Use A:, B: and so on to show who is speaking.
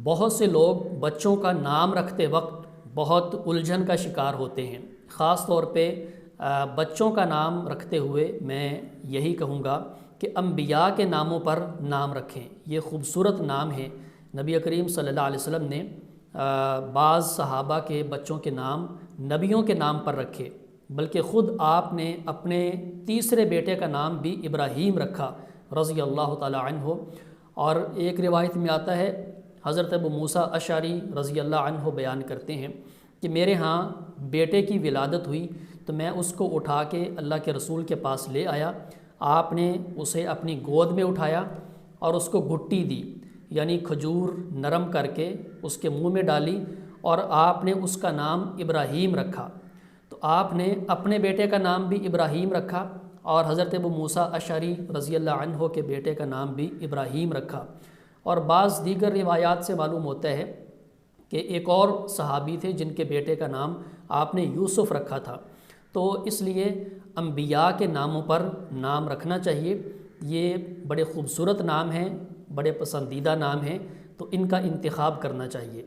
A: بہت سے لوگ بچوں کا نام رکھتے وقت بہت الجھن کا شکار ہوتے ہیں۔ خاص طور پہ بچوں کا نام رکھتے ہوئے میں یہی کہوں گا کہ انبیاء کے ناموں پر نام رکھیں۔ یہ خوبصورت نام ہے۔ نبی کریم صلی اللہ علیہ وسلم نے بعض صحابہ کے بچوں کے نام نبیوں کے نام پر رکھے، بلکہ خود آپ نے اپنے تیسرے بیٹے کا نام بھی ابراہیم رکھا رضی اللہ تعالی عنہ۔ اور ایک روایت میں آتا ہے، حضرت ابو موسیٰ اشعری رضی اللہ عنہ بیان کرتے ہیں کہ میرے ہاں بیٹے کی ولادت ہوئی تو میں اس کو اٹھا کے اللہ کے رسول کے پاس لے آیا۔ آپ نے اسے اپنی گود میں اٹھایا اور اس کو گھٹی دی، یعنی کھجور نرم کر کے اس کے منہ میں ڈالی، اور آپ نے اس کا نام ابراہیم رکھا۔ تو آپ نے اپنے بیٹے کا نام بھی ابراہیم رکھا اور حضرت ابو موسیٰ اشعری رضی اللہ عنہ کے بیٹے کا نام بھی ابراہیم رکھا۔ اور بعض دیگر روایات سے معلوم ہوتا ہے کہ ایک اور صحابی تھے جن کے بیٹے کا نام آپ نے یوسف رکھا تھا۔ تو اس لیے انبیاء کے ناموں پر نام رکھنا چاہیے۔ یہ بڑے خوبصورت نام ہیں، بڑے پسندیدہ نام ہیں، تو ان کا انتخاب کرنا چاہیے۔